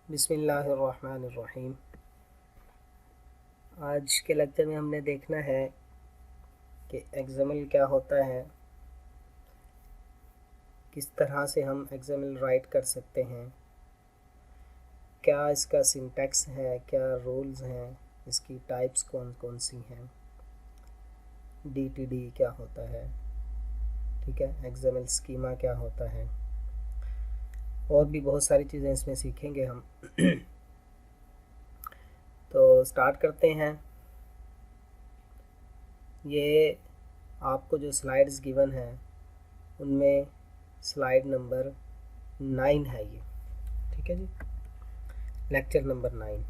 बिस्मिल्लाहिर्रहमानिर्रहीम। आज के लेक्चर में हमने देखना है कि एक्सएमएल क्या होता है, किस तरह से हम एक्सएमएल राइट कर सकते हैं, क्या इसका सिंटैक्स है, क्या रूल्स हैं, इसकी टाइप्स कौन कौन सी हैं, डीटीडी क्या होता है, ठीक है, एक्सएमएल स्कीमा क्या होता है, और भी बहुत सारी चीज़ें इसमें सीखेंगे हम। तो स्टार्ट करते हैं। ये आपको जो स्लाइड्स गिवन है उनमें स्लाइड नंबर 9 है ये, ठीक है जी, लेक्चर नंबर 9।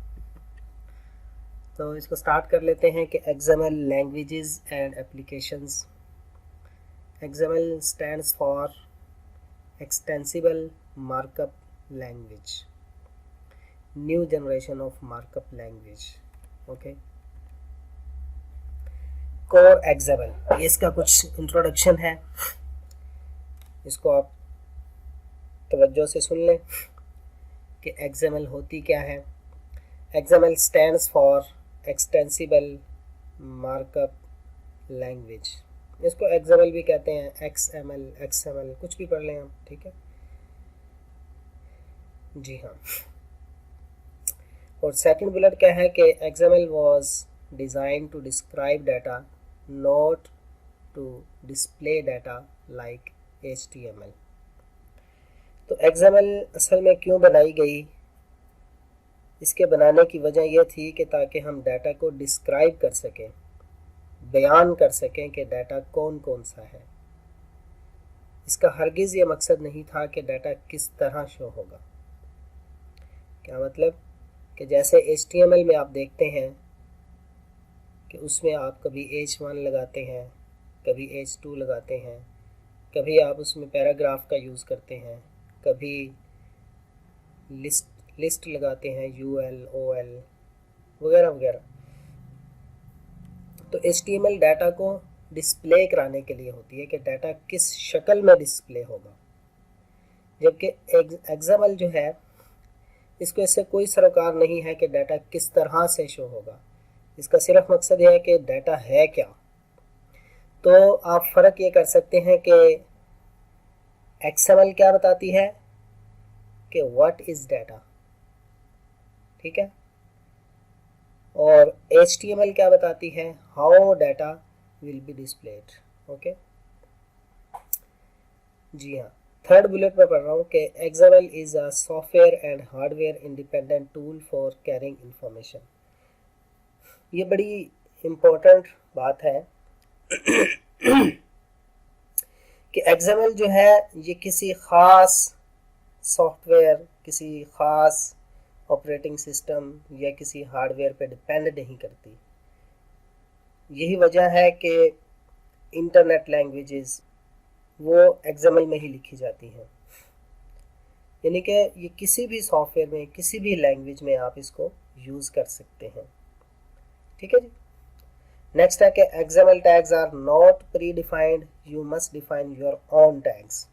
तो इसको स्टार्ट कर लेते हैं कि XML languages and applications. XML stands for extensible markup language, new generation of markup language. Okay, core XML, ये इसका कुछ इंट्रोडक्शन है, इसको आप तवज्जो से सुन लें कि एक्सएमएल होती क्या है। XML stands for extensible markup language, इसको एक्सएमएल भी कहते हैं, एक्सएमएल, एक्सएमएल, कुछ भी पढ़ लें हम, ठीक है जी हाँ। और सेकंड बुलेट क्या है कि XML was design to describe data, not to display data like HTML। तो एक्सएमएल असल में क्यों बनाई गई, इसके बनाने की वजह यह थी कि ताकि हम डाटा को डिस्क्राइब कर सकें, बयान कर सकें कि डाटा कौन कौन सा है। इसका हरगिज़ ये मकसद नहीं था कि डाटा किस तरह शो होगा। क्या मतलब कि जैसे HTML में आप देखते हैं कि उसमें आप कभी H1 लगाते हैं, कभी H2 लगाते हैं, कभी आप उसमें पैराग्राफ का यूज़ करते हैं, कभी लिस्ट लगाते हैं, UL, OL वगैरह वगैरह। तो HTML डाटा को डिस्प्ले कराने के लिए होती है कि डाटा किस शक्ल में डिस्प्ले होगा, जबकि एक्सएमएल जो है इसको इससे कोई सरोकार नहीं है कि डाटा किस तरह से शो होगा। इसका सिर्फ मकसद यह है कि डाटा है क्या। तो आप फ़र्क ये कर सकते हैं कि एक्सएमएल क्या बताती है कि व्हाट इज़ डाटा, ठीक है, और HTML क्या बताती है, how data will be displayed. Okay जी हाँ। थर्ड बुलेट में पढ़ रहा हूँ कि XML is a software and hardware independent tool for carrying information. ये बड़ी इम्पोर्टेंट बात है कि एक्सएमएल जो है ये किसी ख़ास सॉफ्टवेयर, किसी ख़ास ऑपरेटिंग सिस्टम या किसी हार्डवेयर पे डिपेंड नहीं करती। यही वजह है कि इंटरनेट लैंग्वेजेस वो एक्सएमएल में ही लिखी जाती हैं, यानी कि ये किसी भी सॉफ्टवेयर में, किसी भी लैंग्वेज में आप इसको यूज़ कर सकते हैं, ठीक है जी। नेक्स्ट है कि XML tags are not predefined, you must define your own tags.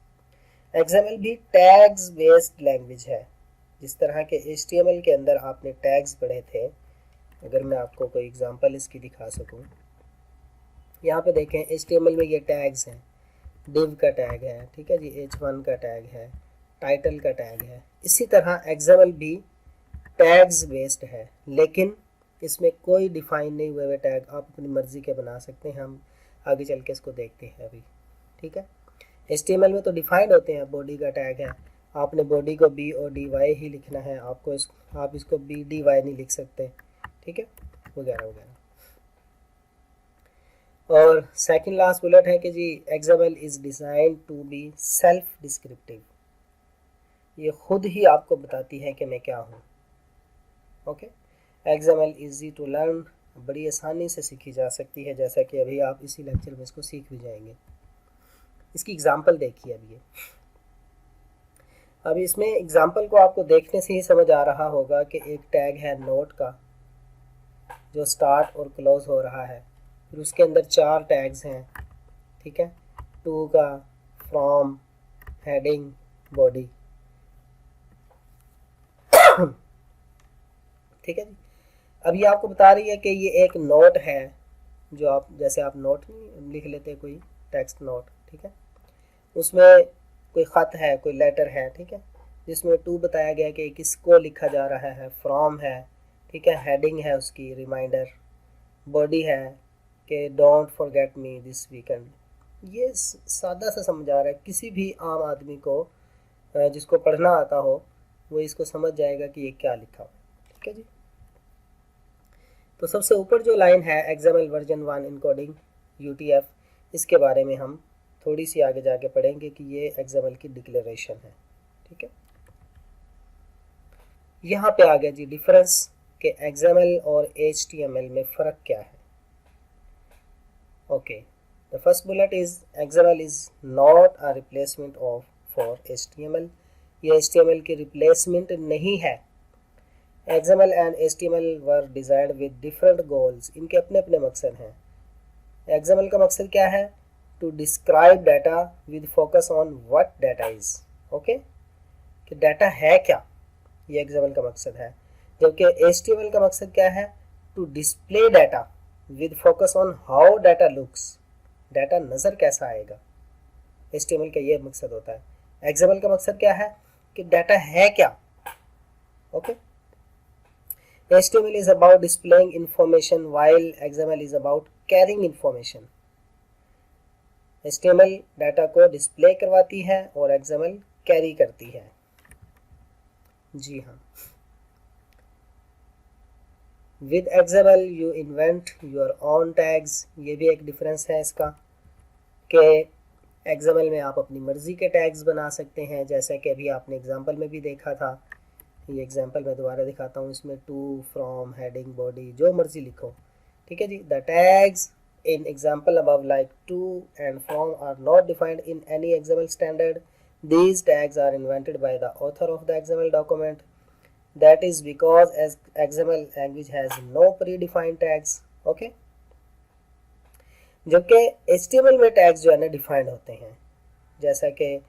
XML भी टैग्स बेस्ड लैंग्वेज है। जिस तरह के HTML के अंदर आपने टैग्स पढ़े थे, अगर मैं आपको कोई एग्जांपल इसकी दिखा सकूं, यहाँ पे देखें HTML में ये टैग्स हैं, div का टैग है, ठीक है जी, H1 का टैग है, टाइटल का टैग है। इसी तरह एक्सएमएल भी टैग्स बेस्ड है, लेकिन इसमें कोई डिफाइन नहीं हुए हुए टैग आप अपनी मर्ज़ी के बना सकते हैं। हम आगे चल के इसको देखते हैं अभी, ठीक है। HTML में तो डिफाइंड होते हैं, बॉडी का टैग है, आपने बॉडी को BODY ही लिखना है, आप इसको BDY नहीं लिख सकते, ठीक है, वगैरह वगैरह। और सेकंड लास्ट बुलेट है कि जी XML is designed to be self descriptive, ये खुद ही आपको बताती है कि मैं क्या हूँ। Okay, XML easy to learn, बड़ी आसानी से सीखी जा सकती है, जैसा कि अभी आप इसी लेक्चर में इसको सीख भी जाएंगे। इसकी एग्जांपल देखिए अभी इसमें एग्जांपल को आपको देखने से ही समझ आ रहा होगा कि एक टैग है नोट का जो स्टार्ट और क्लोज हो रहा है, फिर उसके अंदर 4 टैग्स हैं, ठीक है, टू का, फ्रॉम, हेडिंग, बॉडी। ठीक है जी। अब ये आपको बता रही है कि ये एक नोट है, जो आप जैसे आप नोट नहीं लिख लेते कोई टेक्स्ट नोट, ठीक है, उसमें कोई ख़त है, कोई लेटर है, ठीक है, जिसमें टू बताया गया कि किसको लिखा जा रहा है, फ्रॉम है, ठीक है, हेडिंग है उसकी रिमाइंडर, बॉडी है कि don't forget me this weekend. ये सादा सा समझा रहा है, किसी भी आम आदमी को जिसको पढ़ना आता हो वो इसको समझ जाएगा कि ये क्या लिखा हुआ है, ठीक है जी। तो सबसे ऊपर जो लाइन है एक्सएमएल वर्जन 1 इनकोडिंग यूटीएफ, इसके बारे में हम थोड़ी सी आगे जाके पढ़ेंगे कि ये एक्सएमएल की डिक्लेरेशन है, ठीक है। यहाँ पे आ गया जी डिफरेंस कि एक्सएमएल और एचटीएमएल में फ़र्क क्या है। Okay, the first bullet is XML is not a replacement of for HTML. ये एचटीएमएल की रिप्लेसमेंट नहीं है। XML and HTML were designed with different goals, इनके अपने अपने मकसद हैं। XML का मकसद क्या है? To describe data with focus on what data is. Okay, कि डाटा है क्या, ये XML का मकसद है। जबकि HTML का मकसद क्या है? To display data with focus on how data looks, data नज़र कैसा आएगा। HTML का ये मकसद होता है। XML का मकसद क्या है? कि डाटा है क्या। Okay, HTML is about displaying information while XML is about carrying information. HTML data को डिस्प्ले करवाती है और XML कैरी करती है। जी हाँ, with XML you invent your own tags, ये भी एक डिफरेंस है इसका कि XML में आप अपनी मर्जी के टैग्स बना सकते हैं, जैसा कि अभी आपने एग्जांपल में भी देखा था। ये एग्जांपल मैं दोबारा दिखाता हूँ, इसमें टू, फ्रॉम, हेडिंग, बॉडी, जो मर्जी लिखो, ठीक है जी। The tags in example above like to and from are not defined in any XML standard. These tags are invented by the author of the XML document, that is because as XML language has no predefined tags. Okay, जबकि HTML में tags जो है ना defined होते हैं, जैसा कि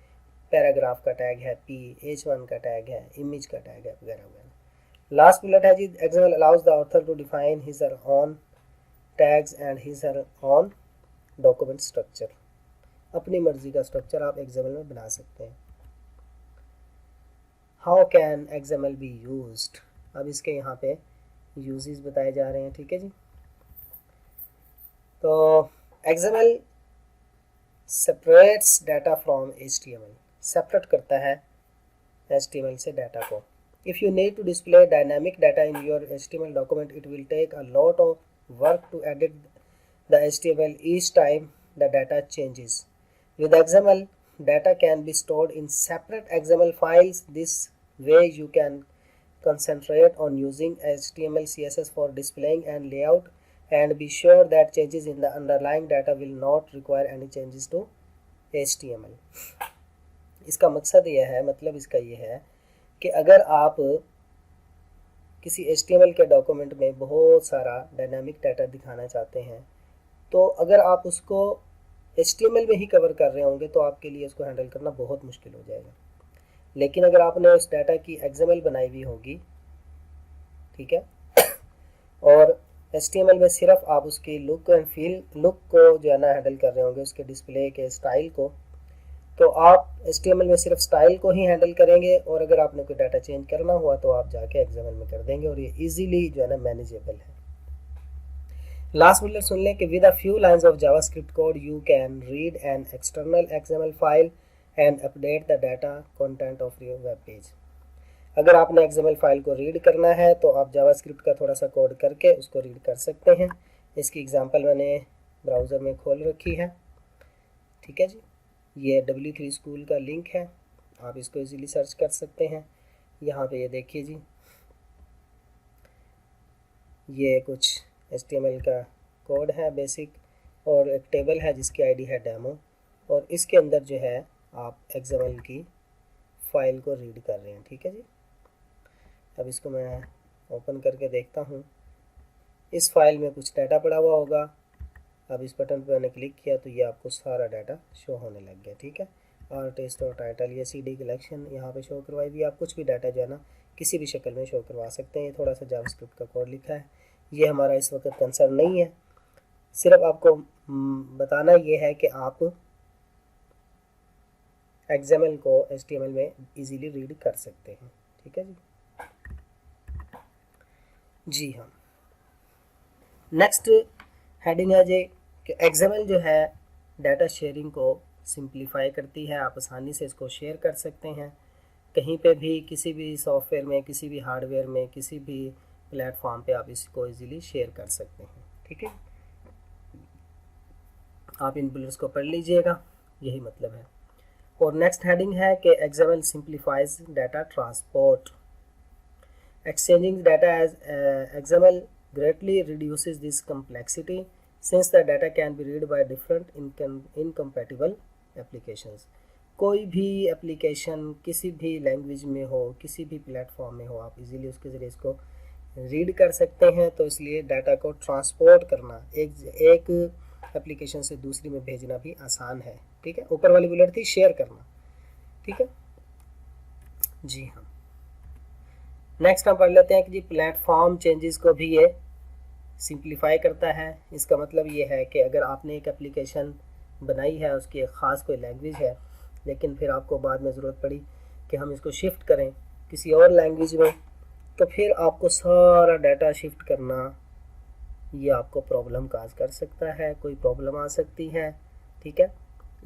paragraph का टैग है P, H1 का टैग है, इमेज का टैग है, वगैरह वगैरह। लास्ट बुलेट है जी, XML allows the author to define his or own tags and his or own document structure। अपनी मर्जी का स्ट्रक्चर आप XML में बना सकते हैं। How can XML be used? अब इसके यहाँ पे यूजेस बताए जा रहे हैं, ठीक है जी। तो XML separates data from HTML, separate करता है HTML से डाटा को। If you need to display dynamic data in your HTML document, it will take a lot of work to edit the HTML each time the data changes. With XML, data can be stored in separate XML files. This way you can concentrate on using HTML CSS for displaying and layout and be sure that changes in the underlying data will not require any changes to HTML. इसका मकसद यह है, मतलब इसका ये है कि अगर आप किसी HTML के डॉक्यूमेंट में बहुत सारा डायनामिक डाटा दिखाना चाहते हैं, तो अगर आप उसको HTML में ही कवर कर रहे होंगे तो आपके लिए उसको हैंडल करना बहुत मुश्किल हो जाएगा। लेकिन अगर आपने उस डाटा की XML बनाई हुई होगी, ठीक है, और HTML में सिर्फ आप उसकी लुक एंड फील, लुक को जो है ना हैंडल कर रहे होंगे, उसके डिस्प्ले के स्टाइल को, तो आप HTML में सिर्फ स्टाइल को ही हैंडल करेंगे, और अगर आपने कोई डाटा चेंज करना हुआ तो आप जाके XML में कर देंगे, और ये इजीली जो है ना मैनेजेबल है। लास्ट बुलेट सुन लें कि with a few lines of JavaScript code you can read an external XML file and update the data content of your web page. अगर आपने XML फाइल को रीड करना है तो आप जावास्क्रिप्ट का थोड़ा सा कोड करके उसको रीड कर सकते हैं। इसकी एग्जांपल मैंने ब्राउज़र में खोल रखी है, ठीक है जी। ये W3 स्कूल का लिंक है, आप इसको इजीली सर्च कर सकते हैं। यहाँ पे ये देखिए जी, ये कुछ HTML का कोड है बेसिक, और एक टेबल है जिसकी आईडी है डेमो, और इसके अंदर जो है आप XML की फ़ाइल को रीड कर रहे हैं, ठीक है जी। अब इसको मैं ओपन करके देखता हूँ। इस फाइल में कुछ डाटा पड़ा हुआ होगा। अब इस बटन पर मैंने क्लिक किया तो ये आपको सारा डाटा शो होने लग गया, ठीक है। और टेस्ट और टाइटल, ये CD कलेक्शन यहाँ पे शो करवाई भी। आप कुछ भी डाटा जो है ना किसी भी शक्ल में शो करवा सकते हैं। थोड़ा सा जावास्क्रिप्ट का कोड लिखा है, ये हमारा इस वक्त कंसर्न नहीं है। सिर्फ आपको बताना ये है कि आप XML को HTML में इजीली रीड कर सकते हैं। ठीक है जी। जी हाँ, नेक्स्ट हेडिंग है जी कि XML जो है डाटा शेयरिंग को सिंप्लीफाई करती है। आप आसानी से इसको शेयर कर सकते हैं, कहीं पे भी, किसी भी सॉफ्टवेयर में, किसी भी हार्डवेयर में, किसी भी प्लेटफॉर्म पे आप इसको इजीली शेयर कर सकते हैं। ठीक है, आप इन बुलेट्स को पढ़ लीजिएगा, यही मतलब है। और नेक्स्ट हेडिंग है कि XML simplifies data transport. Exchanging data as XML greatly reduces this complexity since the data can be read by different incompatible applications. कोई भी एप्लीकेशन किसी भी लैंग्वेज में हो, किसी भी प्लेटफॉर्म में हो, आप इजीली उसके ज़रिए इसको रीड कर सकते हैं। तो इसलिए डाटा को ट्रांसपोर्ट करना, एक एप्लीकेशन से दूसरी में भेजना भी आसान है। ठीक है, ऊपर वाली बुलेट थी शेयर करना। ठीक है जी हाँ। नेक्स्ट हम पढ़ लेते हैं कि जी प्लेटफॉर्म चेंजेस को भी ये सिंप्लीफाई करता है। इसका मतलब ये है कि अगर आपने एक एप्लीकेशन बनाई है, उसकी एक ख़ास कोई लैंग्वेज है, लेकिन फिर आपको बाद में ज़रूरत पड़ी कि हम इसको शिफ्ट करें किसी और लैंग्वेज में, तो फिर आपको सारा डाटा शिफ्ट करना ये आपको प्रॉब्लम काज कर सकता है, कोई प्रॉब्लम आ सकती है। ठीक है,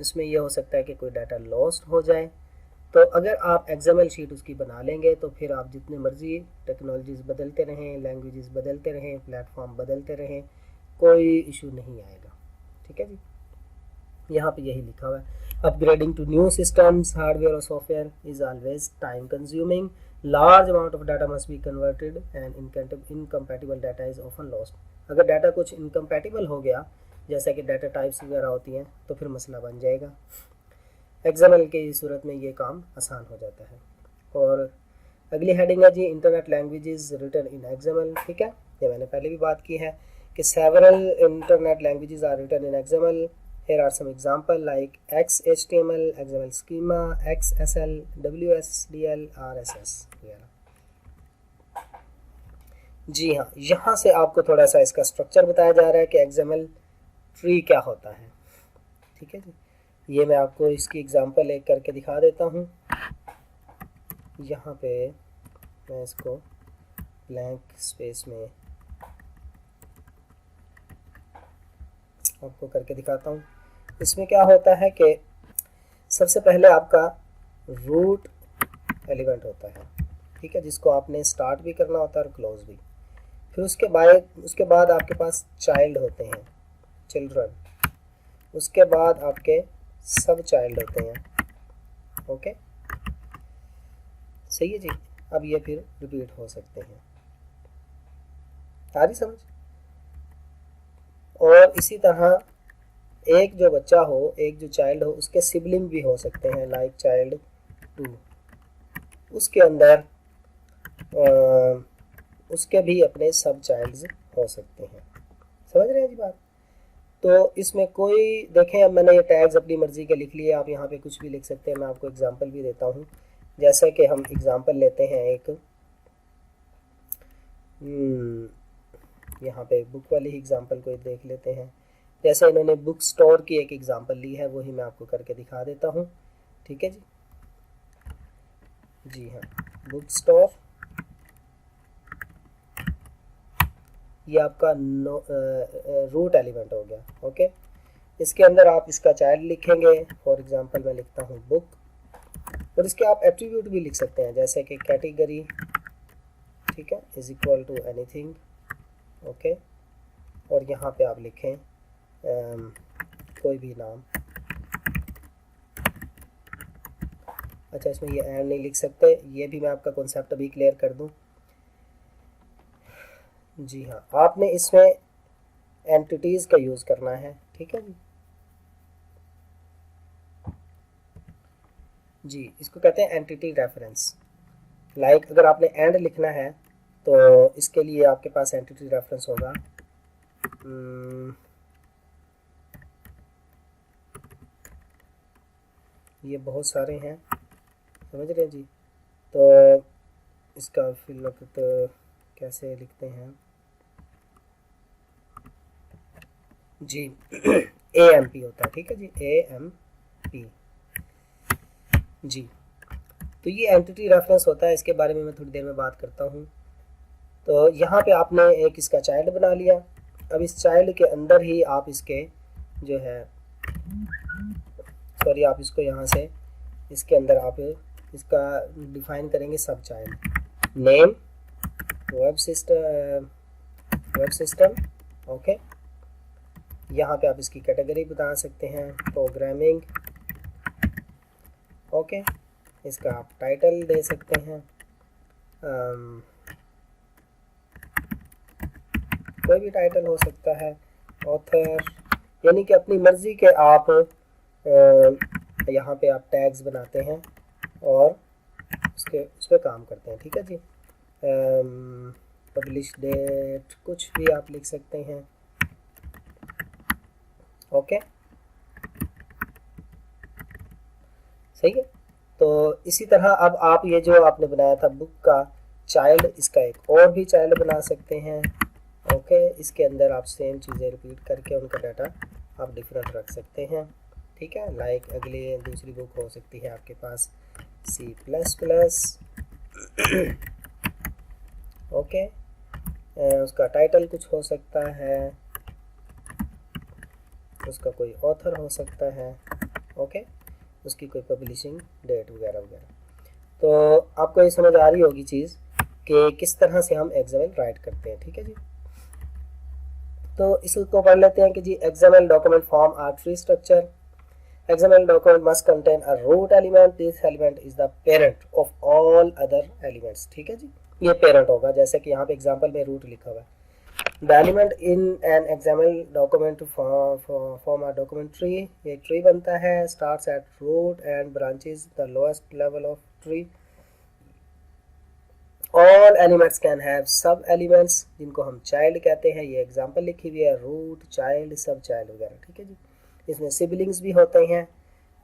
इसमें यह हो सकता है कि कोई डाटा लॉस्ट हो जाए। तो अगर आप XML शीट उसकी बना लेंगे तो फिर आप जितने मर्जी टेक्नोलॉजीज़ बदलते रहें, लैंग्वेजेस बदलते रहें, प्लेटफॉर्म बदलते रहें, कोई इशू नहीं आएगा। ठीक है जी, यहाँ पे यही लिखा हुआ है। Upgrading to new systems, hardware और software is always time consuming, large amount of data must be converted and incompatible data is often lost. अगर डाटा कुछ इनकम्पैटिबल हो गया, जैसा कि डाटा टाइप्स वगैरह होती हैं, तो फिर मसला बन जाएगा। XML की सूरत में ये काम आसान हो जाता है। और अगली हेडिंग है जी internet languages written in XML। ठीक है, ये मैंने पहले भी बात की है कि several internet languages are written in XML। Here are some example like XHTML, XML schema, XSL, WSDL, RSS वगैरह। जी हाँ, यहाँ से आपको थोड़ा सा इसका स्ट्रक्चर बताया जा रहा है कि XML ट्री क्या होता है। ठीक है जी, ये मैं आपको इसकी एग्जांपल एक करके दिखा देता हूँ। यहाँ पे मैं इसको ब्लैंक स्पेस में आपको करके दिखाता हूँ। इसमें क्या होता है कि सबसे पहले आपका रूट एलिमेंट होता है। ठीक है, जिसको आपने स्टार्ट भी करना होता है और क्लोज भी। फिर उसके बाद आपके पास चाइल्ड होते हैं, चिल्ड्रन। उसके बाद आपके सब चाइल्ड होते हैं। ओके, सही है जी। अब ये फिर रिपीट हो सकते हैं, आ रही समझ। और इसी तरह एक जो बच्चा हो, एक जो चाइल्ड हो, उसके सिबलिंग भी हो सकते हैं, लाइक चाइल्ड 2। उसके अंदर उसके भी अपने सब चाइल्ड्स हो सकते हैं। समझ रहे हैं जी बात। तो इसमें कोई देखें, अब मैंने ये टैग्स अपनी मर्जी के लिख लिए, आप यहाँ पे कुछ भी लिख सकते हैं। मैं आपको एग्जांपल भी देता हूँ। जैसे कि हम एग्जांपल लेते हैं एक, यहाँ पे बुक वाली ही एग्जांपल को देख लेते हैं। जैसे इन्होंने बुक स्टोर की एक एग्जांपल ली है, वही मैं आपको करके दिखा देता हूँ। ठीक है जी। जी हाँ, बुक स्टोर, ये आपका रूट एलिमेंट हो गया। ओके, इसके अंदर आप इसका चाइल्ड लिखेंगे। फॉर एग्जांपल मैं लिखता हूँ बुक, और इसके आप एट्रीब्यूट भी लिख सकते हैं, जैसे कि कैटेगरी, ठीक है, is equal to anything. Okay, और यहाँ पे आप लिखें कोई भी नाम। अच्छा, इसमें ये एंड नहीं लिख सकते, ये भी मैं आपका कॉन्सेप्ट अभी क्लियर कर दूं। जी हाँ, आपने इसमें एंटिटीज़ का यूज़ करना है। ठीक है जी। जी, इसको कहते हैं एंटिटी रेफरेंस। लाइक अगर आपने एंड लिखना है तो इसके लिए आपके पास एंटिटी रेफरेंस होगा। ये बहुत सारे हैं, समझ रहे हैं जी। तो इसका फिल तो कैसे लिखते हैं जी, AMP होता है, ठीक है जी, AMP जी। तो ये एंटिटी रेफरेंस होता है, इसके बारे में मैं थोड़ी देर में बात करता हूँ। तो यहाँ पे आपने एक इसका चाइल्ड बना लिया। अब इस चाइल्ड के अंदर ही आप इसके जो है सॉरी आप इसको यहाँ से इसके अंदर आप इसका डिफाइन करेंगे सब child name web system okay. यहाँ पे आप इसकी कैटेगरी बता सकते हैं प्रोग्रामिंग ओके। इसका आप टाइटल दे सकते हैं कोई भी टाइटल हो सकता है, ऑथर, यानी कि अपनी मर्जी के आप यहाँ पे आप टैग्स बनाते हैं और उस पर काम करते हैं, ठीक है जी। पब्लिश डेट कुछ भी आप लिख सकते हैं ओके, सही है। तो इसी तरह अब आप ये जो आपने बनाया था बुक का चाइल्ड, इसका एक और भी चाइल्ड बना सकते हैं ओके। इसके अंदर आप सेम चीज़ें रिपीट करके उनका डाटा आप डिफरेंट रख सकते हैं, ठीक है। लाइक अगली दूसरी बुक हो सकती है आपके पास C++ ओके। उसका टाइटल कुछ हो सकता है, उसका कोई ऑथर हो सकता है ओके, उसकी कोई पब्लिशिंग डेट वगैरह वगैरह। तो आपको ये समझ आ रही होगी चीज़ कि किस तरह से हम XML राइट करते हैं, ठीक है जी। तो इसको पढ़ लेते हैं कि जी XML document form are tree structure. XML document must contain a root element. This element is the parent of all other elements, ठीक है जी। ये पेरेंट होगा, जैसे कि यहाँ पे एग्जांपल में रूट लिखा हुआ है। The element in an XML document form a document tree. ये ट्री बनता है, starts at root and branches the lowest level of tree. All elements can have sub elements जिनको हम चाइल्ड कहते हैं। ये एग्जांपल लिखी हुई है, रूट, चाइल्ड, सब चाइल्ड वगैरह, ठीक है जी। इसमें सिबलिंग्स भी होते हैं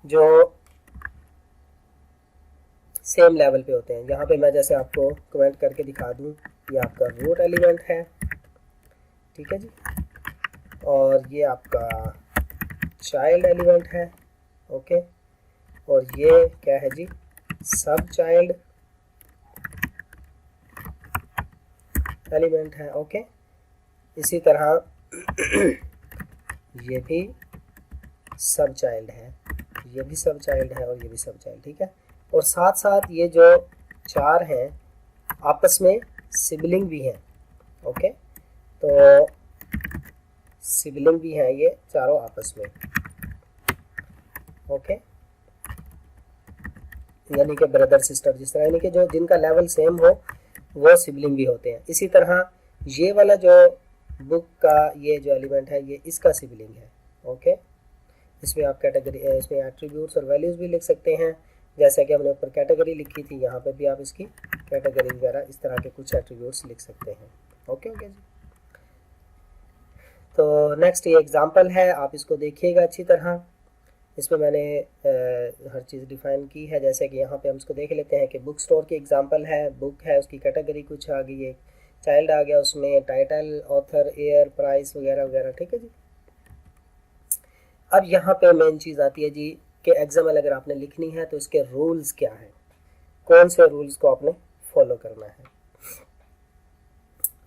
जो सेम लेवल पे होते हैं। यहाँ पे मैं जैसे आपको कमेंट करके दिखा दूँ, ये आपका रूट एलिमेंट है, ठीक है जी, और ये आपका चाइल्ड एलिमेंट है ओके, और ये क्या है जी, सब चाइल्ड एलिमेंट है ओके। इसी तरह ये भी सब चाइल्ड है, ये भी सब चाइल्ड है और ये भी सब चाइल्ड, ठीक है। और साथ साथ ये जो चार हैं आपस में सिबलिंग भी हैं ओके। तो सिबलिंग भी हैं ये चारों आपस में ओके, यानी कि ब्रदर सिस्टर जिस तरह, यानी कि जो जिनका लेवल सेम हो वो सिबलिंग भी होते हैं। इसी तरह ये वाला जो बुक का ये जो एलिमेंट है ये इसका सिबलिंग है ओके। इसमें आप कैटेगरी, इसमें एट्रीब्यूट्स और वैल्यूज़ भी लिख सकते हैं, जैसा कि हमने ऊपर कैटेगरी लिखी थी, यहाँ पे भी आप इसकी कैटेगरी वगैरह इस तरह के कुछ एट्रीब्यूट्स लिख सकते हैं ओके ओके जी। तो नेक्स्ट ये एग्जांपल है, आप इसको देखिएगा अच्छी तरह। इसमें मैंने हर चीज़ डिफाइन की है, जैसे कि यहाँ पे हम इसको देख लेते हैं कि बुक स्टोर की एग्जांपल है, बुक है, उसकी कैटेगरी कुछ आ गई है, चाइल्ड आ गया, उसमें टाइटल, ऑथर, ईयर, प्राइस वगैरह वगैरह, ठीक है जी। अब यहाँ पे मेन चीज़ आती है जी कि XML अगर आपने लिखनी है तो इसके रूल्स क्या हैं, कौन से रूल्स को आपने फॉलो करना है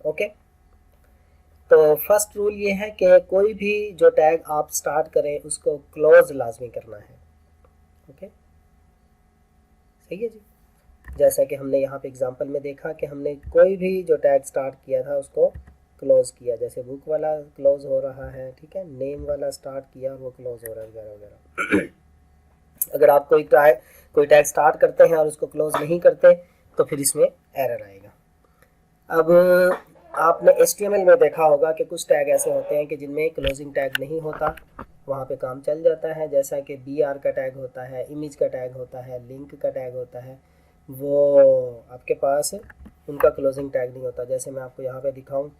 ओके। तो फर्स्ट रूल ये है कि कोई भी जो टैग आप स्टार्ट करें उसको क्लोज लाजमी करना है ओके, सही है जी। जैसा कि हमने यहाँ पे एग्जांपल में देखा कि हमने कोई भी जो टैग स्टार्ट किया था उसको क्लोज किया, जैसे बुक वाला क्लोज हो रहा है, ठीक है, नेम वाला स्टार्ट किया और वो क्लोज हो रहा है वगैरह वगैरह। अगर आप कोई टैग स्टार्ट करते हैं और उसको क्लोज नहीं करते तो फिर इसमें एरर आएगा। अब आपने HTML में देखा होगा कि कुछ टैग ऐसे होते हैं कि जिनमें क्लोजिंग टैग नहीं होता, वहाँ पे काम चल जाता है, जैसा कि BR का टैग होता है, इमेज का टैग होता है, लिंक का टैग होता है, वो आपके पास उनका क्लोजिंग टैग नहीं होता। जैसे मैं आपको यहाँ पे दिखाऊं,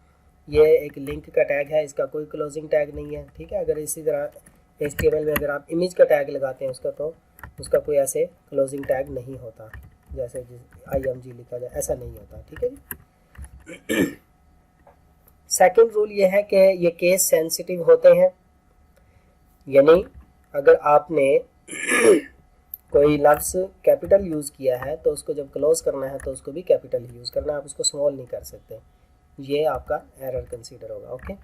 ये एक लिंक का टैग है, इसका कोई क्लोजिंग टैग नहीं है, ठीक है। अगर इसी तरह HTML में अगर आप इमेज का टैग लगाते हैं उसका, तो उसका कोई ऐसे क्लोजिंग टैग नहीं होता, जैसे IMG लिखा जाए, ऐसा नहीं होता, ठीक है जी। सेकंड रूल ये है कि ये केस सेंसिटिव होते हैं, यानी अगर आपने कोई लफ्ज़ कैपिटल यूज़ किया है तो उसको जब क्लोज करना है तो उसको भी कैपिटल ही यूज़ करना है, आप उसको स्मॉल नहीं कर सकते, ये आपका एरर कंसीडर होगा। ओके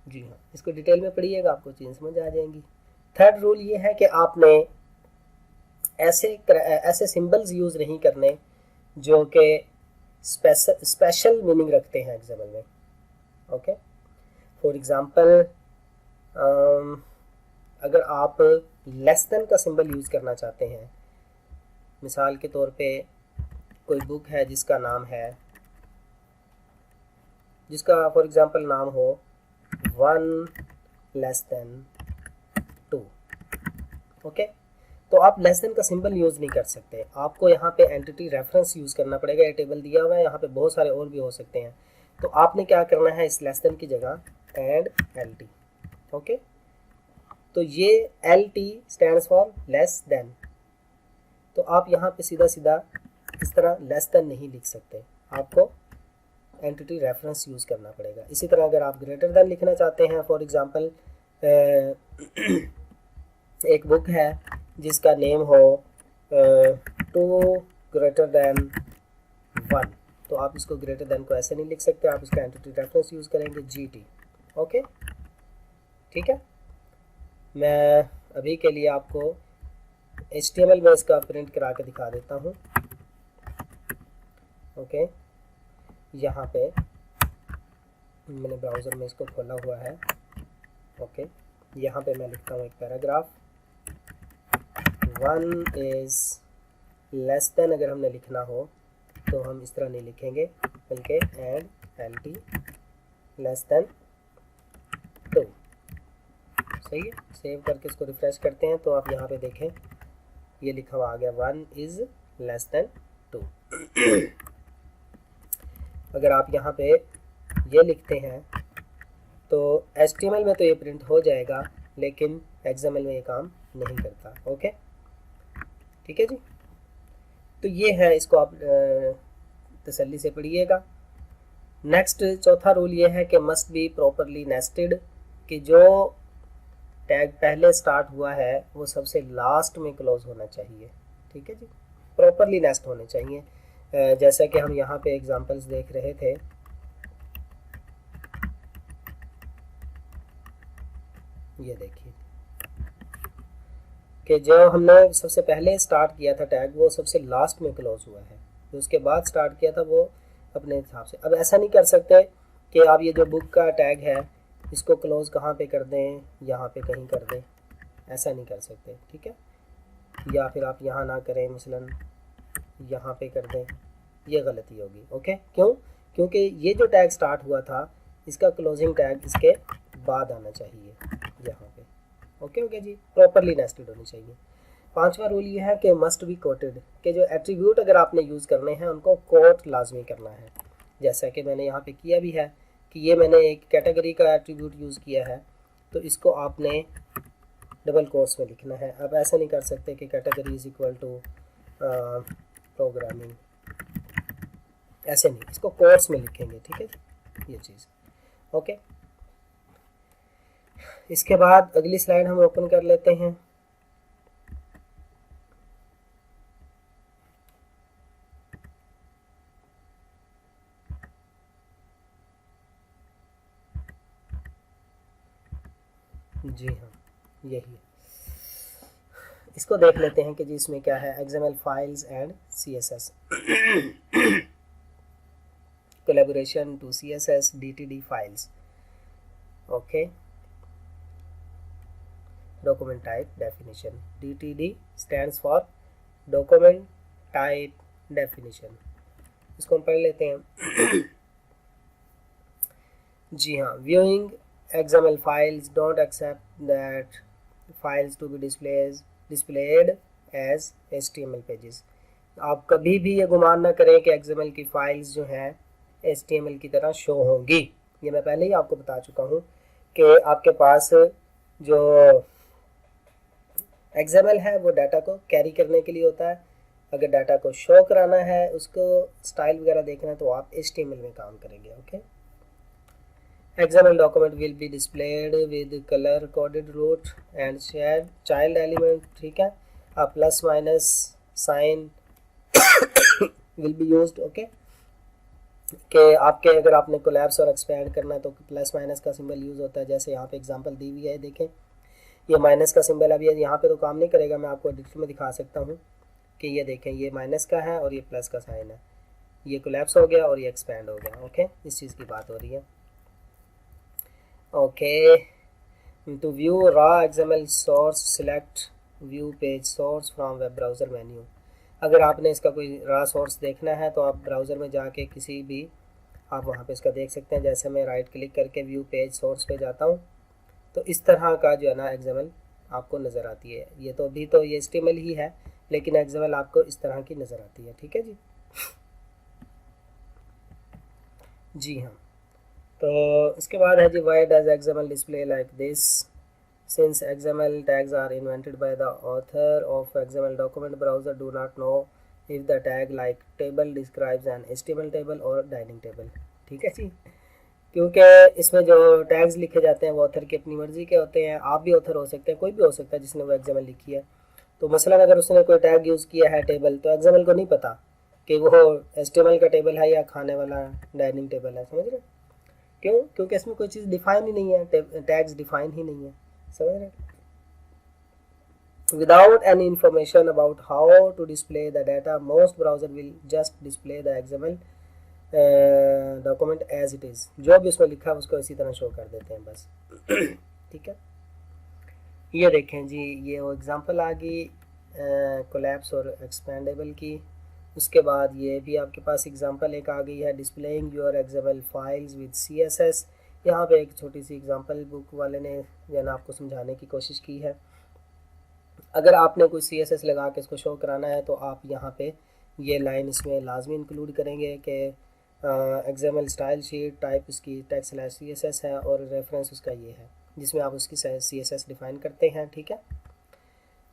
जी हाँ, इसको डिटेल में पढ़िएगा, आपको चीज़ समझ आ जाएंगी। थर्ड रूल ये है कि आपने ऐसे सिंबल्स यूज़ नहीं करने जो कि स्पेशल मीनिंग रखते हैं एग्जाम्पल में। ओके, फॉर एग्ज़ाम्पल अगर आप लेस देन का सिंबल यूज़ करना चाहते हैं, मिसाल के तौर पे कोई बुक है जिसका नाम है, जिसका फॉर एग्ज़ाम्पल नाम हो 1 लेस देन 2। ओके, तो आप लेस देन का सिंबल यूज़ नहीं कर सकते, आपको यहाँ पे एंटिटी रेफरेंस यूज़ करना पड़ेगा। ये टेबल दिया हुआ है, यहाँ पे बहुत सारे और भी हो सकते हैं, तो आपने क्या करना है, इस लेस देन की जगह एड LT। ओके, तो ये LT stands for less than, तो आप यहाँ पे सीधा सीधा इस तरह लेस देन नहीं लिख सकते, आपको एंटिटी रेफरेंस यूज़ करना पड़ेगा। इसी तरह अगर आप ग्रेटर देन लिखना चाहते हैं, फॉर एग्ज़ाम्पल एक बुक है जिसका नेम हो 2 ग्रेटर देन 1, तो आप इसको ग्रेटर देन को ऐसे नहीं लिख सकते, आप इसका एंटिटी रेफरेंस यूज़ करेंगे GT। ओके, ठीक है, मैं अभी के लिए आपको HTML में इसका प्रिंट करा के दिखा देता हूँ। ओके, यहाँ पे मैंने ब्राउज़र में इसको खोला हुआ है। ओके, यहाँ पे मैं लिखता हूँ एक पैराग्राफ, 1 इज़ लेस देन अगर हमने लिखना हो तो हम इस तरह नहीं लिखेंगे, बल्कि एड LT लेस देन 2। सही है, सेव करके इसको रिफ्रेश करते हैं तो आप यहाँ पे देखें ये लिखा हुआ आ गया 1 इज़ लेस देन 2। अगर आप यहाँ पे ये लिखते हैं तो HTML में तो ये प्रिंट हो जाएगा, लेकिन XML में ये काम नहीं करता। ओके, ठीक है जी, तो ये है, इसको आप तसल्ली से पढ़िएगा। नेक्स्ट चौथा रूल ये है कि मस्ट बी प्रॉपरली नेस्टेड, कि जो टैग पहले स्टार्ट हुआ है वो सबसे लास्ट में क्लोज होना चाहिए। ठीक है जी, प्रॉपरली नेस्ट होने चाहिए। जैसा कि हम यहाँ पे एग्जांपल्स देख रहे थे, ये देखिए कि जो हमने सबसे पहले स्टार्ट किया था टैग वो सबसे लास्ट में क्लोज हुआ है, जो उसके बाद स्टार्ट किया था वो अपने हिसाब से। अब ऐसा नहीं कर सकते कि आप ये जो बुक का टैग है इसको क्लोज कहाँ पे कर दें, यहाँ पे कहीं कर दें, ऐसा नहीं कर सकते। ठीक है, या फिर आप यहाँ ना करें, मसलन यहाँ पे कर दें, ये गलती होगी। ओके, क्यों? क्योंकि ये जो टैग स्टार्ट हुआ था इसका क्लोजिंग टैग इसके बाद आना चाहिए यहाँ पे। ओके जी, प्रॉपरली नेस्टेड होनी चाहिए। पांचवा रूल ये है कि मस्ट बी कोटेड, कि जो एट्रीब्यूट अगर आपने यूज़ करने हैं उनको कोट लाजमी करना है। जैसा कि मैंने यहाँ पे किया भी है कि ये मैंने एक कैटेगरी का एट्रीब्यूट यूज़ किया है, तो इसको आपने डबल कोट्स में लिखना है। अब ऐसा नहीं कर सकते कि category is equal to programming, ऐसे नहीं, इसको कोट्स में लिखेंगे। ठीक है, ये चीज़। ओके, इसके बाद अगली स्लाइड हम ओपन कर लेते हैं। जी हाँ, यही है, इसको देख लेते हैं कि जी इसमें क्या है। XML files and CSS, collaboration to CSS DTD files. Okay, document type definition, DTD stands for document type definition, इसको हम पढ़ लेते हैं। जी हाँ, viewing XML files don't accept that files to be displayed as HTML pages। आप कभी भी ये गुमान ना करें कि XML की फाइल्स जो हैं HTML की तरह शो होंगी। ये मैं पहले ही आपको बता चुका हूँ कि आपके पास जो XML है वो डाटा को कैरी करने के लिए होता है, अगर डाटा को शो कराना है, उसको स्टाइल वगैरह देखना है, तो आप HTML में काम करेंगे। Okay, XML document will be displayed with color coded root and child element, ठीक है। Plus minus sign will be used. Okay, कि आपके अगर आपने कोलैप्स और एक्सपैंड करना है तो प्लस माइनस का सिंबल यूज़ होता है। जैसे यहाँ पे एग्जांपल दी हुई है, देखें ये माइनस का सिंबल अभी यहाँ पे तो काम नहीं करेगा, मैं आपको एडिटर में दिखा सकता हूँ कि ये देखें ये माइनस का है और ये प्लस का साइन है, ये कोलैप्स हो गया और ये एक्सपैंड हो गया। ओके, इस चीज़ की बात हो रही है। Okay, to view raw XML source select view page source from web browser menu. अगर आपने इसका कोई रॉ सोर्स देखना है तो आप ब्राउज़र में जाके किसी भी आप वहाँ पे इसका देख सकते हैं। जैसे मैं राइट क्लिक करके व्यू पेज सोर्स पे जाता हूँ तो इस तरह का जो है ना XML आपको नज़र आती है। ये तो अभी तो ये HTML ही है, लेकिन XML आपको इस तरह की नज़र आती है। ठीक है जी, जी हाँ। तो इसके बाद है जी, why does XML display like this. Since XML tags are invented by the author of XML document, browser do not know if the tag like table describes an HTML table or dining table। ठीक है जी, क्योंकि इसमें जो tags लिखे जाते हैं वो author की अपनी मर्जी के होते हैं। आप भी ऑथर हो सकते हैं, कोई भी हो सकता है जिसने वो XML लिखी है। तो मसलन अगर उसने कोई टैग यूज़ किया है टेबल, तो XML को नहीं पता कि वो HTML का टेबल है या खाने वाला डाइनिंग टेबल है। समझ रहे? क्यों? क्योंकि इसमें कोई चीज़ डिफाइन ही नहीं है, टैग्स डिफाइन ही नहीं है। समझ रहे? Without any information about how to display the data, most browser will just display the XML document as it is। जो भी उसमें लिखा है उसको इसी तरह शो कर देते हैं बस। ठीक है, ये देखें जी, ये वो एग्जांपल आ गई कोलैप्स और एक्सपेंडेबल की। उसके बाद ये भी आपके पास एग्जांपल एक आ गई है, displaying your XML files with CSS। यहाँ पे एक छोटी सी एग्जांपल बुक वाले ने जो ना आपको समझाने की कोशिश की है। अगर आपने कोई CSS लगा के इसको शो कराना है तो आप यहाँ पे ये लाइन इसमें लाजमी इंक्लूड करेंगे कि XML स्टाइल शीट टाइप इसकी text/CSS है और रेफरेंस उसका ये है जिसमें आप उसकी CSS डिफाइन करते हैं। ठीक है,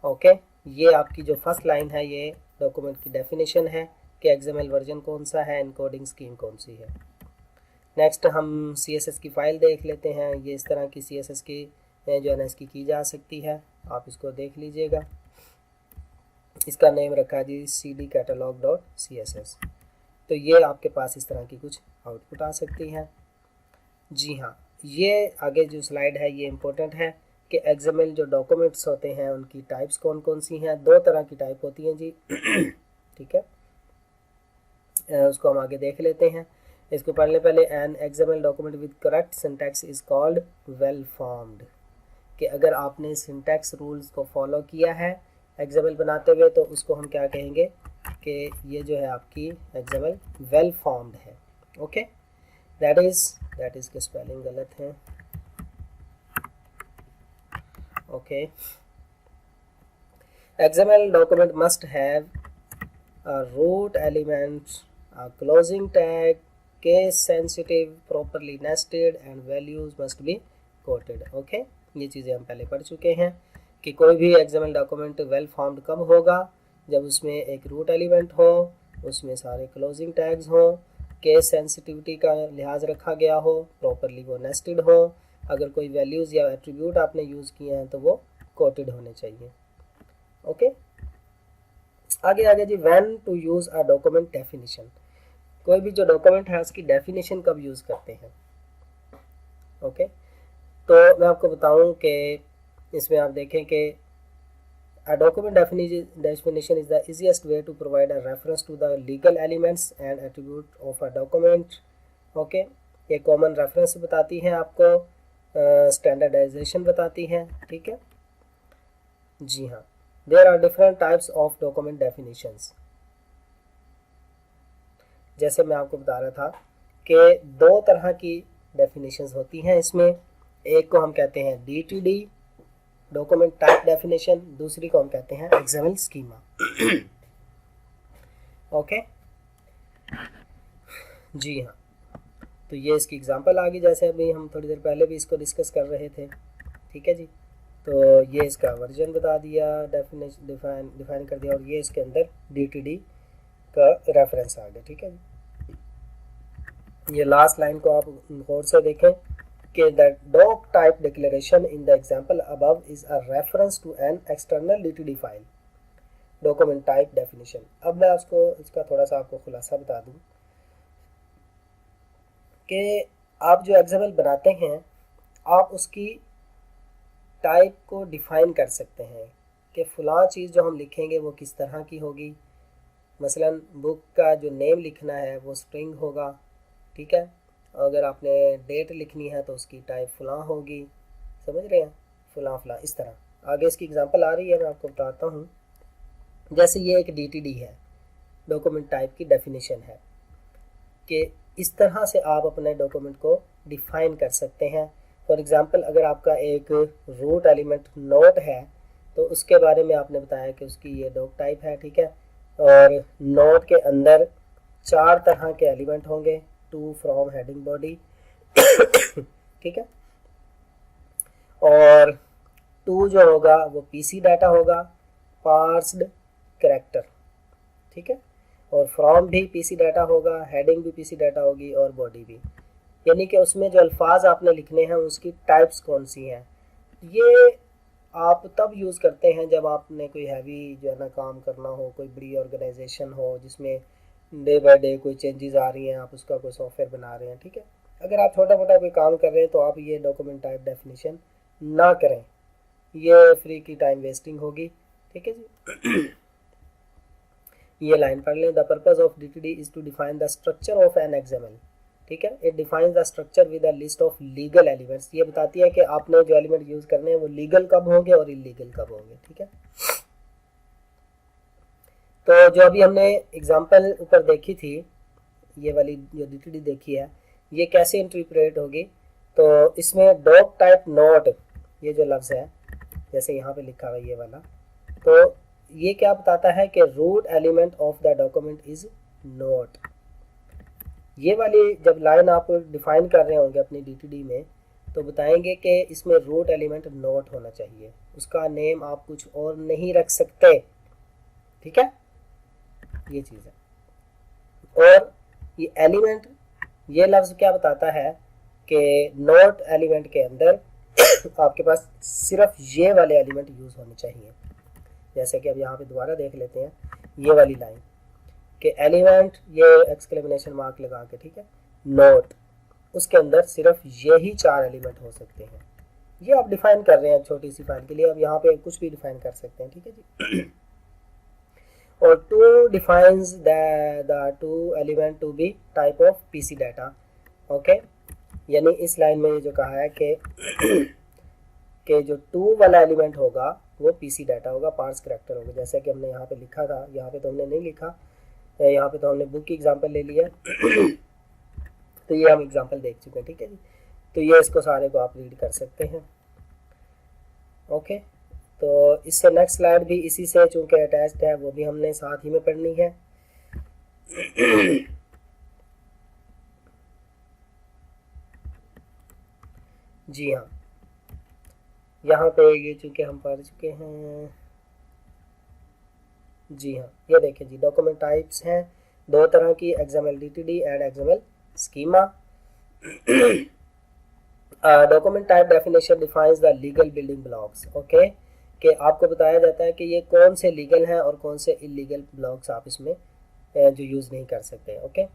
ओके। ये आपकी जो फर्स्ट लाइन है ये डॉक्यूमेंट की डेफिनेशन है कि XML वर्जन कौन सा है, इनकोडिंग स्कीम कौन सी है। नेक्स्ट हम CSS की फ़ाइल देख लेते हैं। ये इस तरह की CSS की जो है ना इसकी की जा सकती है, आप इसको देख लीजिएगा। इसका नेम रखा जी cd catalog.css। तो ये आपके पास इस तरह की कुछ आउटपुट आ सकती है। जी हाँ, ये आगे जो स्लाइड है ये इम्पोर्टेंट है कि XML जो डॉक्यूमेंट्स होते हैं उनकी टाइप्स कौन कौन सी हैं। दो तरह की टाइप होती हैं जी। ठीक है, उसको हम आगे देख लेते हैं। इसको पढ़ने पहले an XML document with correct syntax is called well formed. कि अगर आपने सिंटैक्स रूल्स को फॉलो किया है XML बनाते हुए तो उसको हम क्या कहेंगे कि ये जो है आपकी XML वेल फॉर्म्ड है। ओके, दैट इज के स्पेलिंग गलत है। Okay, XML document must have a root element, a closing tag, case sensitive, properly nested and values must be quoted। Okay, ये चीज़ें हम पहले पढ़ चुके हैं कि कोई भी XML डॉक्यूमेंट वेल फॉर्म्ड कब होगा, जब उसमें एक रूट एलिमेंट हो, उसमें सारे क्लोजिंग टैग्स हो, केस सेंसिटिविटी का लिहाज रखा गया हो, प्रॉपरली वो नेस्टेड हो, अगर कोई वैल्यूज़ या एट्रीब्यूट आपने यूज़ किए हैं तो वो कोटेड होने चाहिए। ओके, आगे जी, when to use a document definition. कोई भी जो डॉक्यूमेंट है उसकी डेफिनेशन कब यूज़ करते हैं। ओके, तो मैं आपको बताऊं कि इसमें आप देखें कि a document definition is the easiest way to provide a reference to the legal elements and attribute of a document। Okay, ये कॉमन रेफरेंस बताती है आपको, स्टैंडर्डाइजेशन बताती है। ठीक है जी हाँ, there are different types of document definitions. जैसे मैं आपको बता रहा था कि दो तरह की डेफिनेशंस होती हैं इसमें। एक को हम कहते हैं DTD डॉक्यूमेंट टाइप डेफिनेशन, दूसरी को हम कहते हैं XML स्कीमा। ओके जी हाँ, तो ये इसकी एग्जांपल आ गई, जैसे अभी हम थोड़ी देर पहले भी इसको डिस्कस कर रहे थे। ठीक है जी, तो ये इसका वर्जन बता दिया, डिफाइन कर दिया, और ये इसके अंदर DTD का रेफरेंस आ गया। ठीक है, ये लास्ट लाइन को आप गौर से देखें कि the doc type declaration in the example above is a reference to an external DTD file document type definition। अब मैं इसका थोड़ा सा आपको खुलासा बता दूं कि आप जो XML बनाते हैं आप उसकी टाइप को डिफाइन कर सकते हैं कि फ़लाँ चीज़ जो हम लिखेंगे वो किस तरह की होगी। मसलन बुक का जो नेम लिखना है वो स्ट्रिंग होगा, ठीक है। अगर आपने डेट लिखनी है तो उसकी टाइप फ़लाँ होगी, समझ रहे हैं, फ़लाँ फ़लाँ इस तरह। आगे इसकी एग्जांपल आ रही है, मैं आपको बताता हूँ। जैसे ये एक DTD है, डॉक्यूमेंट टाइप की डेफिनेशन है कि इस तरह से आप अपने डॉक्यूमेंट को डिफ़ाइन कर सकते हैं। फॉर एग्ज़ाम्पल अगर आपका एक रूट एलिमेंट नोट है तो उसके बारे में आपने बताया कि उसकी ये डॉक टाइप है, ठीक है। और नोट के अंदर 4 तरह के एलिमेंट होंगे, टू, फ्रॉम, हेडिंग, बॉडी, ठीक है। और टू जो होगा वो PC डाटा होगा, पार्स्ड कैरेक्टर, ठीक है। और फ्रॉम भी PC डाटा होगा, हेडिंग भी PC डाटा होगी, और बॉडी भी। यानी कि उसमें जो अल्फाज आपने लिखने हैं उसकी टाइप्स कौन सी हैं। ये आप तब यूज़ करते हैं जब आपने कोई हैवी जो है ना काम करना हो, कोई बड़ी ऑर्गेनाइजेशन हो जिसमें डे बाय डे कोई चेंजेस आ रही हैं, आप उसका कोई सॉफ्टवेयर बना रहे हैं, ठीक है। अगर आप छोटा मोटा कोई काम कर रहे हैं तो आप ये डॉक्यूमेंट टाइप डेफिनेशन ना करें, ये फ्री की टाइम वेस्टिंग होगी, ठीक है जी। ये लाइन पढ़ लें। The purpose of DTD is to define the structure of an XML, ठीक है। It defines the structure with a list of legal elements. ये बताती है कि आपने जो एलिमेंट यूज करने हैं वो लीगल कब होंगे और इलीगल कब होंगे, ठीक है। तो जो अभी हमने एग्जांपल ऊपर देखी थी, ये वाली जो DTD देखी है, ये कैसे इंटरप्रेट होगी। तो इसमें डॉक टाइप नोट, ये जो लफ्ज़ है जैसे यहाँ पे लिखा हुआ ये वाला, तो ये क्या बताता है कि root element of the document is note. ये वाली जब लाइन आप डिफाइन कर रहे होंगे अपनी DTD में तो बताएंगे कि इसमें रूट एलिमेंट नोट होना चाहिए, उसका नेम आप कुछ और नहीं रख सकते, ठीक है। ये चीज़ है। और ये एलिमेंट, ये लफ्ज़ क्या बताता है कि नोट एलिमेंट के अंदर आपके पास सिर्फ ये वाले एलिमेंट यूज़ होने चाहिए। जैसे कि अब यहाँ पे दोबारा देख लेते हैं ये वाली लाइन कि एलिमेंट, ये एक्सक्लेमेशन मार्क लगा के, ठीक है, नोट, उसके अंदर सिर्फ यही 4 एलिमेंट हो सकते हैं। ये आप डिफाइन कर रहे हैं छोटी सी फाइल के लिए, अब यहाँ पे कुछ भी डिफाइन कर सकते हैं, ठीक है जी। और to defines the to element to be type of PC data, okay. यानी इस लाइन में जो कहा है कि जो टू वाला एलिमेंट होगा वो PC डाटा होगा, पार्स कैरेक्टर होगा, जैसा कि हमने यहाँ पे लिखा था। यहाँ पे तो हमने नहीं लिखा, यहाँ पे तो हमने बुक की एग्जांपल ले लिया। तो ये हम एग्जांपल देख चुके हैं, ठीक है जी। तो ये इसको सारे को आप रीड कर सकते हैं, ओके। तो इससे नेक्स्ट स्लाइड भी इसी से चूंकि अटैच्ड है, वो भी हमने साथ ही में पढ़नी है। जी हाँ, यहाँ पे ये चूंकि हम पढ़ चुके हैं। जी हाँ, ये देखिए जी, डॉक्यूमेंट टाइप्स हैं 2 तरह की, XML DTD and XML schema. Document type definition defines the legal building blocks, okay, कि आपको बताया जाता है कि ये कौन से लीगल हैं और कौन से इलीगल ब्लॉक्स आप इसमें जो यूज़ नहीं कर सकते, ओके।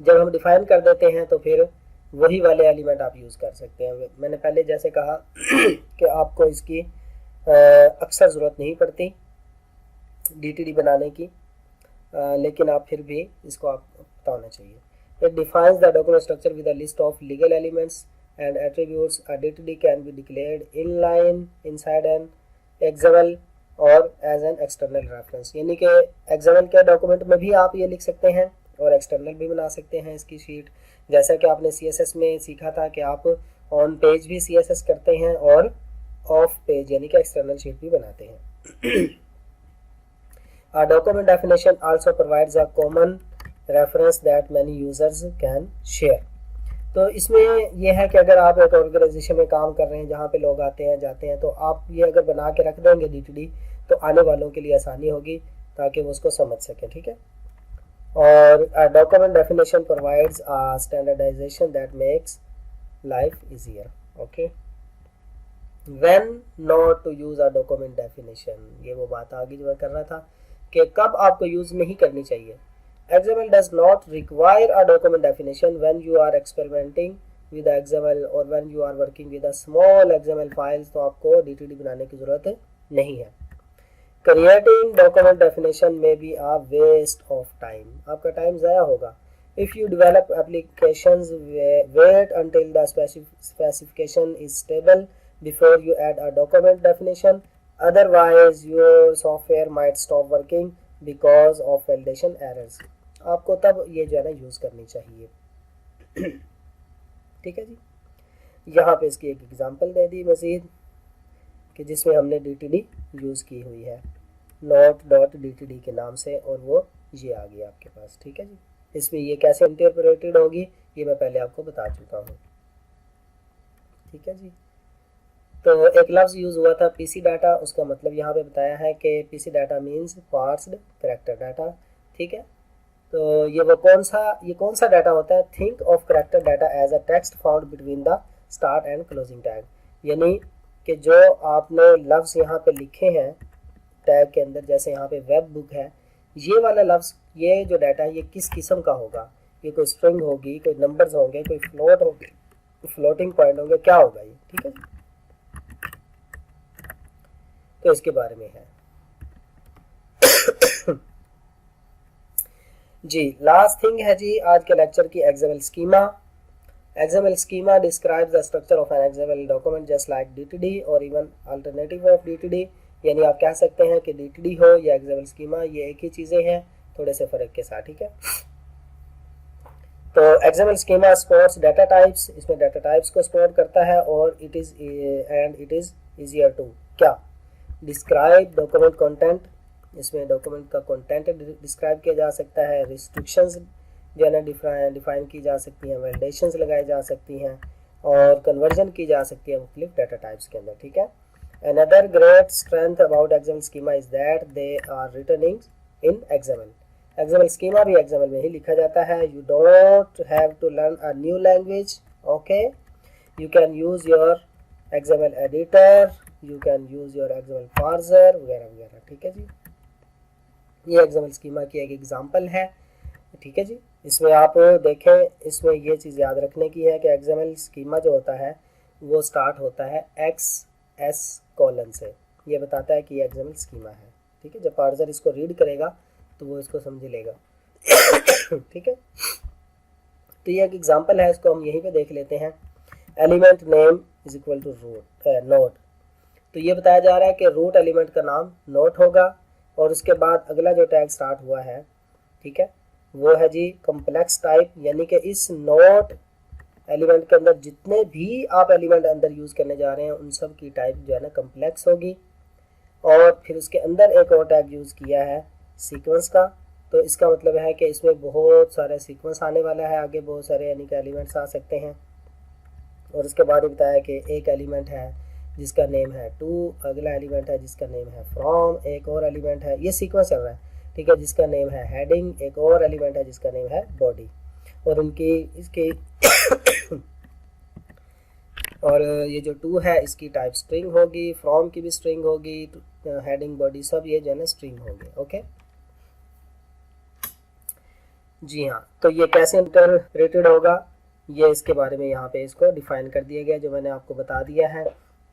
जब हम डिफाइन कर देते हैं तो फिर वही वाले एलिमेंट आप यूज़ कर सकते हैं। मैंने पहले जैसे कहा कि आपको इसकी अक्सर ज़रूरत नहीं पड़ती DTD बनाने की, लेकिन आप फिर भी इसको आप पता होना चाहिए। It defines the document structure with a list of legal elements and attributes. A DTD can be declared inline inside an XML or as an external reference। यानी कि XML के डॉक्यूमेंट में भी आप ये लिख सकते हैं और एक्सटर्नल भी बना सकते हैं इसकी शीट। जैसा कि आपने CSS में सीखा था कि आप ऑन पेज भी CSS करते हैं और ऑफ पेज यानी कि एक्सटर्नल शीट भी बनाते हैं। A document definition also provides a common reference that many users can share। तो इसमें ये है कि अगर आप एक ऑर्गेनाइजेशन में काम कर रहे हैं जहाँ पे लोग आते हैं जाते हैं, तो आप ये अगर बना के रख देंगे DTD, तो आने वालों के लिए आसानी होगी ताकि वो उसको समझ सकें, ठीक है। और document definition provides standardization that makes life easier, okay. When not to use a document definition, ये वो बात आगे जो मैं कर रहा था कि कब आपको यूज नहीं करनी चाहिए। XML does not require a document definition when you are experimenting with XML और when you are working with a small XML files, तो आपको DTD बनाने की जरूरत नहीं है। Creating document definition may be a waste of time, आपका time ज़ाया होगा। If you develop applications, wait until the specification is stable before you add a document definition, otherwise your software might stop working because of validation errors। आपको तब ये जो है ना use करनी चाहिए, ठीक है जी। यहाँ पे इसकी एक एग्जांपल दे दी मज़ीद कि जिसमें हमने DTD यूज़ की हुई है not.dtd के नाम से, और वो ये आ गया आपके पास, ठीक है जी। इसमें ये कैसे इंटरप्रेटेड होगी ये मैं पहले आपको बता चुका हूँ, ठीक है जी। तो एक लफ्ज़ यूज़ हुआ था PC डाटा, उसका मतलब यहाँ पे बताया है कि PC data means parsed character data, ठीक है। तो ये कौन सा डाटा होता है? Think of character data as a text found between the start and closing tag, यानी कि जो आपने लफ्ज़ यहाँ पे लिखे हैं टैग के अंदर, जैसे यहाँ पे वेब बुक है, ये वाला लफ्ज़, ये जो डाटा है ये किस किस्म का होगा? ये कोई स्ट्रिंग होगी, कोई नंबर्स होंगे, कोई फ्लोट होंगे, फ्लोटिंग पॉइंट होंगे, क्या होगा ये, ठीक है। तो इसके बारे में है जी। लास्ट थिंग है जी आज के लेक्चर की XML schema. XML schema describes the structure of an XML document just like DTD or even alternative of DTD, यानी आप कह सकते हैं कि DTD हो या XML schema, ये एक ही चीज़ें हैं थोड़े से फ़र्क के साथ, ठीक है। तो XML schema stores data types, इसमें data types को store करता है, और it is easier to क्या describe document content, इसमें डॉक्यूमेंट का कंटेंट डिस्क्राइब किया जा सकता है, रिस्ट्रिक्शंस जो है ना डिफाइन की जा सकती हैं, वैलिडेशंस लगाई जा सकती हैं, और कन्वर्जन की जा सकती है मुख्तलिफ डाटा टाइप्स के अंदर, ठीक है। Another great strength about XML schema is that they are written in XML। XML schema भी XML में ही लिखा जाता है। You don't have to learn a new language, okay. You can use your XML editor, you can use your XML parser वगैरह वगैरह, ठीक है जी। ये XML स्कीमा की एक एग्जांपल है, ठीक है जी। इसमें आप देखें, इसमें ये चीज़ याद रखने की है कि XML स्कीमा जो होता है वो स्टार्ट होता है XS कॉलन से, ये बताता है कि ये XML स्कीमा है, ठीक है। जब पार्सर इसको रीड करेगा तो वो इसको समझ लेगा, ठीक है। तो ये एक एग्जांपल है, इसको हम यहीं पे देख लेते हैं। Element name is equal to note, तो ये बताया जा रहा है कि रूट एलिमेंट का नाम नोट होगा, और उसके बाद अगला जो टैग स्टार्ट हुआ है, ठीक है, वो है जी कम्प्लेक्स टाइप, यानी कि इस नोट एलिमेंट के अंदर जितने भी आप एलिमेंट अंदर यूज़ करने जा रहे हैं उन सब की टाइप जो है ना कम्प्लेक्स होगी। और फिर उसके अंदर एक और टैग यूज़ किया है सीक्वेंस का, तो इसका मतलब है कि इसमें बहुत सारे सीक्वेंस आने वाला है, आगे बहुत सारे यानी कि एलिमेंट्स आ सकते हैं। और उसके बाद ये बताया कि एक एलिमेंट है जिसका नेम है टू, अगला एलिमेंट है जिसका नेम है फ्रॉम, एक और एलिमेंट है, ये सीक्वेंस चल रहा है, ठीक है, जिसका नेम है हेडिंग, एक और एलिमेंट है जिसका नेम है बॉडी, और उनकी इसके और ये जो टू है इसकी टाइप स्ट्रिंग होगी, फ्रॉम की भी स्ट्रिंग होगी, हेडिंग बॉडी सब ये जो है ना स्ट्रिंग होंगे, ओके जी हाँ। तो ये कैसे इंटरप्रेटेड होगा ये इसके बारे में यहाँ पे इसको डिफाइन कर दिया गया, जो मैंने आपको बता दिया है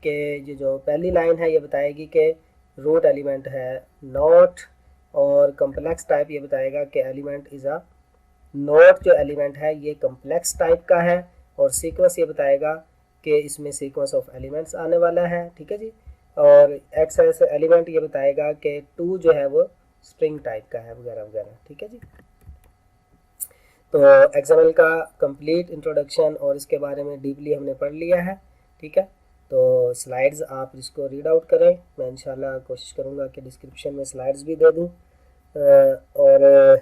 कि ये जो पहली लाइन है ये बताएगी कि रूट एलिमेंट है नोट, और कम्प्लेक्स टाइप ये बताएगा कि एलिमेंट इज़ अ नोट, जो एलिमेंट है ये कम्प्लेक्स टाइप का है, और सीक्वेंस ये बताएगा कि इसमें सीक्वेंस ऑफ एलिमेंट्स आने वाला है, ठीक है जी। और एक्स एलिमेंट ये बताएगा कि टू जो है वो स्ट्रिंग टाइप का है वगैरह वगैरह, ठीक है जी। तो XML का कंप्लीट इंट्रोडक्शन और इसके बारे में डीपली हमने पढ़ लिया है, ठीक है। तो स्लाइड्स आप इसको रीड आउट करें, मैं इंशाल्लाह कोशिश करूँगा कि डिस्क्रिप्शन में स्लाइड्स भी दे दूँ, और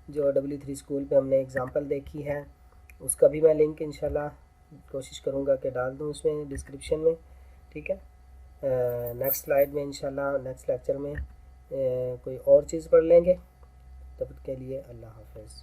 जो W3 स्कूल पे हमने एग्जांपल देखी है उसका भी मैं लिंक इंशाल्लाह कोशिश करूँगा कि डाल दूँ उसमें डिस्क्रिप्शन में, ठीक है। नेक्स्ट स्लाइड में इंशाल्लाह नेक्स्ट लेक्चर में कोई और चीज़ पढ़ लेंगे। तब तक के लिए अल्लाह हाफ़िज़।